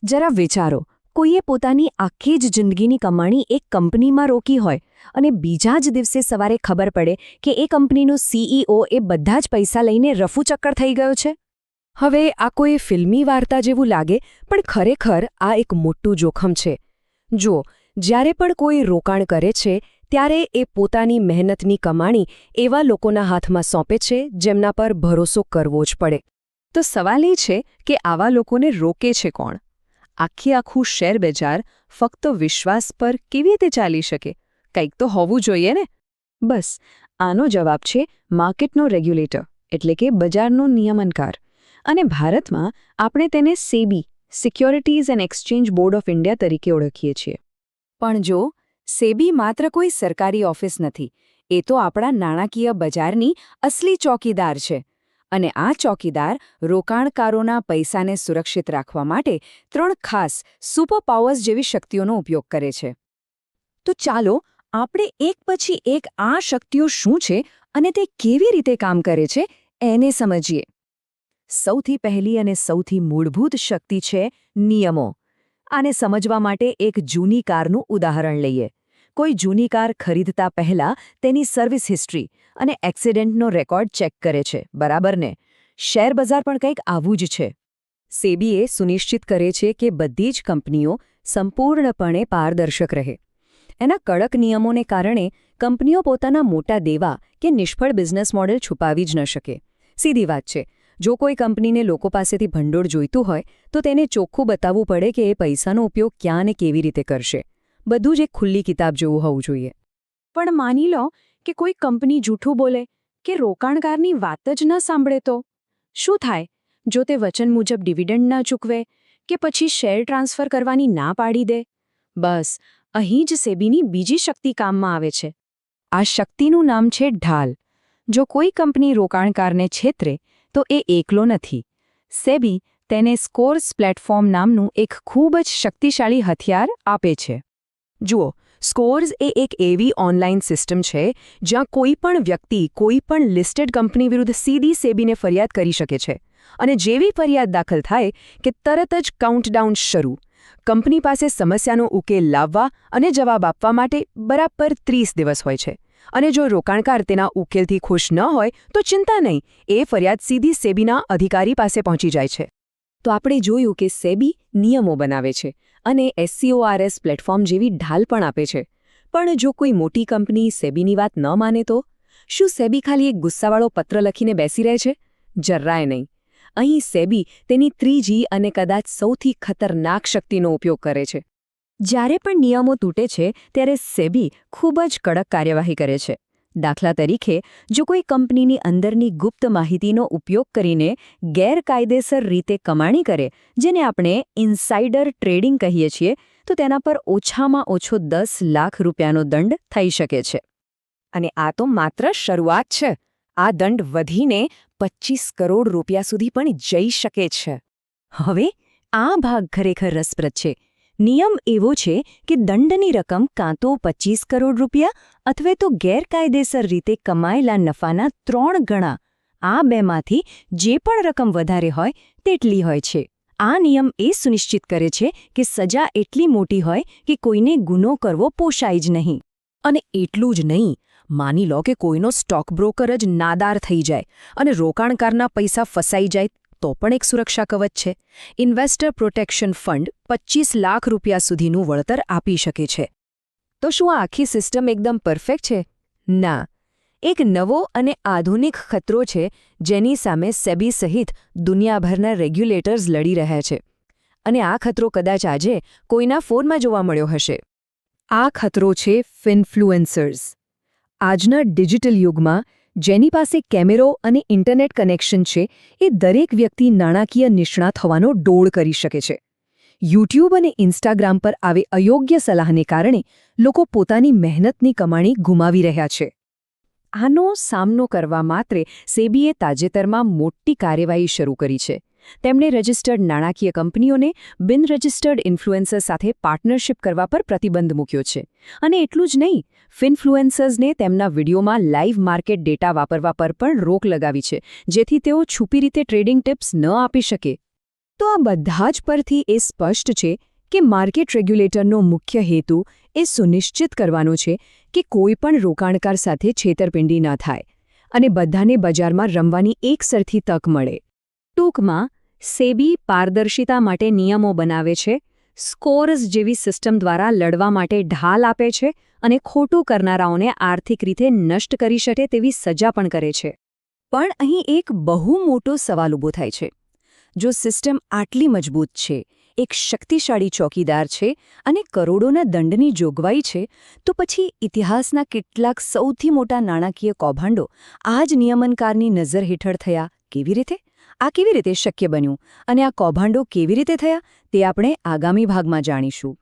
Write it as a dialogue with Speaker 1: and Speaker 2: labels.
Speaker 1: જરા વિચારો, કોઈએ પોતાની આખી જ જિંદગીની કમાણી એક કંપનીમાં રોકી હોય અને બીજા જ દિવસે સવારે ખબર પડે કે એ કંપનીનો સીઈઓ એ બધા જ પૈસા લઈને રફુચક્કર થઈ ગયો છે. હવે આ કોઈ ફિલ્મી વાર્તા જેવું લાગે, પણ ખરેખર આ એક મોટું જોખમ છે. જો જ્યારે પણ કોઈ રોકાણ કરે છે ત્યારે એ પોતાની મહેનતની કમાણી એવા લોકોના હાથમાં સોંપે છે જેમના પર ભરોસો કરવો જ પડે. તો સવાલ એ છે કે આવા લોકોને રોકે છે કોણ? આખું શેરબજાર ફક્ત વિશ્વાસ પર કેવી રીતે ચાલી શકે? કંઈક તો હોવું જોઈએ ને. બસ આનો જવાબ છે માર્કેટનો રેગ્યુલેટર, એટલે કે બજારનો નિયમનકાર. અને ભારતમાં આપણે તેને SEBI, securities and exchange board of India તરીકે ઓળખીએ છીએ. પણ જો સેબી માત્ર કોઈ સરકારી ઓફિસ નથી, એ તો આપણા નાણાકીય બજારની અસલી ચોકીદાર છે. અને આ ચોકીદાર રોકાણકારોના પૈસાને સુરક્ષિત રાખવા માટે 3 ખાસ સુપર પાવર્સ જેવી શક્તિઓનો ઉપયોગ કરે છે. તો ચાલો આપણે એક પછી એક આ શક્તિઓ શું છે અને તે કેવી રીતે કામ કરે છે એને સમજીએ. સૌથી પહેલી અને સૌથી મૂળભૂત શક્તિ છે નિયમો. આને સમજવા માટે એક જૂની કારનું ઉદાહરણ લઈએ. કોઈ જૂની કાર ખરીદતા પહેલા તેની સર્વિસ હિસ્ટ્રી અને એક્સિડન્ટનો રેકોર્ડ ચેક કરે છે, બરાબર ને? શેરબજાર પણ કંઈક આવું જ છે. સેબીએ સુનિશ્ચિત કરે છે કે બધી જ કંપનીઓ સંપૂર્ણપણે પારદર્શક રહે. એના કડક નિયમોને કારણે કંપનીઓ પોતાના મોટા દેવા કે નિષ્ફળ બિઝનેસ મોડેલ છુપાવી જ ન શકે. સીધી વાત છે, જો કોઈ કંપનીને લોકો પાસેથી ભંડોળ જોઈતું હોય તો તેને ચોખ્ખું બતાવવું પડે કે એ પૈસાનો ઉપયોગ ક્યાં ને કેવી રીતે કરશે. બધું જ એક ખુલ્લી કિતાબ જેવું હોવું જોઈએ. પણ માની લો કે કોઈ કંપની જૂઠું બોલે કે રોકાણકારની વાત જ ન સાંભળે તો શું થાય? જો તે વચન મુજબ ડિવિડન્ડ ન ચૂકવે કે પછી શેર ટ્રાન્સફર કરવાની ના પાડી દે? બસ અહીં જ સેબીની બીજી શક્તિ કામમાં આવે છે. આ શક્તિનું નામ છે ઢાલ. જો કોઈ કંપની રોકાણકારને છેતરે તો એ એકલો નથી. સેબી તેને સ્કોર્સ પ્લેટફોર્મ નામનું એક ખૂબ જ શક્તિશાળી હથિયાર આપે છે. જુઓ, સ્કોર્સ એ એક એવી ઓનલાઈન સિસ્ટમ છે જ્યાં કોઈ પણ વ્યક્તિ કોઈ પણ લિસ્ટેડ કંપની વિરુદ્ધ સીધી સેબીને ફરિયાદ કરી શકે છે. અને જેવી ફરિયાદ દાખલ થાય કે તરત જ કાઉન્ટડાઉન શરૂ. કંપની પાસે સમસ્યાનો ઉકેલ લાવવા અને જવાબ આપવા માટે બરાબર 30 દિવસ હોય છે. અને જો રોકાણકાર તેના ઉકેલથી ખુશ ન હોય તો ચિંતા નહીં, એ ફરિયાદ સીધી સેબીના અધિકારી પાસે પહોંચી જાય છે. તો આપણે જોયું કે સેબી નિયમો બનાવે છે અને SCORS પ્લેટફોર્મ જેવી ઢાલ પણ આપે છે. પણ જો કોઈ મોટી કંપની સેબીની વાત ન માને તો? શું સેબી ખાલી એક ગુસ્સાવાળો પત્ર લખીને બેસી રહે છે? જરાય નહીં. અહીં સેબી તેની ત્રીજી અને કદાચ સૌથી ખતરનાક શક્તિનો ઉપયોગ કરે છે. જ્યારે પણ નિયમો તૂટે છે ત્યારે સેબી ખૂબ જ કડક કાર્યવાહી કરે છે. દાખલા તરીકે, જો કોઈ કંપનીની અંદરની ગુપ્ત માહિતીનો ઉપયોગ કરીને ગેરકાયદેસર રીતે કમાણી કરે, જેને આપણે ઇનસાઇડર ટ્રેડિંગ કહીએ છીએ, તો તેના પર ઓછામાં ઓછો 10 લાખ રૂપિયાનો દંડ થઈ શકે છે. અને આ તો માત્ર શરૂઆત છે. આ દંડ વધીને 25 કરોડ રૂપિયા સુધી પણ જઈ શકે છે. હવે આ ભાગ ખરેખર રસપ્રદ છે. નિયમ એવો છે કે દંડની રકમ કાં તો 25 કરોડ રૂપિયા અથવા તો ગેરકાયદેસર રીતે કમાયેલા નફાના 3 ગણા, આ બેમાંથી જે પણ રકમ વધારે હોય તેટલી હોય છે. આ નિયમ એ સુનિશ્ચિત કરે છે કે સજા એટલી મોટી હોય કે કોઈને ગુનો કરવો પોષાય જ નહીં. અને એટલું જ નહીં, માની લો કે કોઈનો સ્ટોક બ્રોકર જ નાદાર થઈ જાય અને રોકાણકારના પૈસા ફસાઈ જાય તો પણ એક સુરક્ષા કવચ છે. ઇન્વેસ્ટર પ્રોટેક્શન ફંડ 25 લાખ રૂપિયા સુધીનું વળતર આપી શકે છે. તો શું આ આખી સિસ્ટમ એકદમ પરફેક્ટ છે? ના. એક નવો અને આધુનિક ખતરો છે જેની સામે સેબી સહિત દુનિયાભરના રેગ્યુલેટર્સ લડી રહ્યા છે. અને આ ખતરો કદાચ આજે કોઈના ફોનમાં જોવા મળ્યો હશે. આ ખતરો છે ફિન્ફ્લુએન્સર્સ. આજના ડિજિટલ યુગમાં જેની પાસે કેમેરો અને ઇન્ટરનેટ કનેક્શન છે એ દરેક વ્યક્તિ નાણાકીય નિષ્ણાત થવાનો ડોળ કરી શકે છે. યુટ્યુબ અને ઇન્સ્ટાગ્રામ પર આવે અયોગ્ય સલાહને કારણે લોકો પોતાની મહેનતની કમાણી ગુમાવી રહ્યા છે. આનો સામનો કરવા માટે સેબીએ તાજેતરમાં મોટી કાર્યવાહી શરૂ કરી છે. તેમણે રજિસ્ટર્ડ નાણાકીય કંપનીઓને બિનરજિસ્ટર્ડ ઇન્ફ્લુએન્સર સાથે પાર્ટનરશિપ કરવા પર પ્રતિબંધ મૂક્યો છે. અને એટલું જ નહીં, ફિન્ફ્લુએન્સર્સને તેમના વિડીયોમાં લાઇવ માર્કેટ ડેટા વાપરવા પર પણ રોક લગાવી છે, જેથી તેઓ છુપી રીતે ટ્રેડિંગ ટિપ્સ ન આપી શકે. તો આ બધા જ પરથી એ સ્પષ્ટ છે કે માર્કેટ રેગ્યુલેટરનો મુખ્ય હેતુ એ સુનિશ્ચિત કરવાનો છે કે કોઈ પણ રોકાણકાર સાથે છેતરપિંડી ન થાય અને બધાને બજારમાં રમવાની એકસરખી તક મળે. ટૂંકમાં સેબી પારદર્શિતા માટે નિયમો બનાવે છે, સ્કોર્સ જેવી સિસ્ટમ દ્વારા લડવા માટે ઢાલ આપે છે અને ખોટું કરનારાઓને આર્થિક રીતે નષ્ટ કરી શકે તેવી સજા પણ કરે છે. પણ અહીં એક બહુ મોટો સવાલ ઊભો થાય છે. જો સિસ્ટમ આટલી મજબૂત છે, એક શક્તિશાળી ચોકીદાર છે અને કરોડોના દંડની જોગવાઈ છે, તો પછી ઇતિહાસના કેટલાક સૌથી મોટા નાણાકીય કૌભાંડો આ જ નિયમનકારની નજર હેઠળ થયા કેવી રીતે? આ કેવી રીતે શક્ય બન્યું અને આ કૌભાંડો કેવી રીતે થયા તે આપણે આગામી ભાગમાં જાણીશું.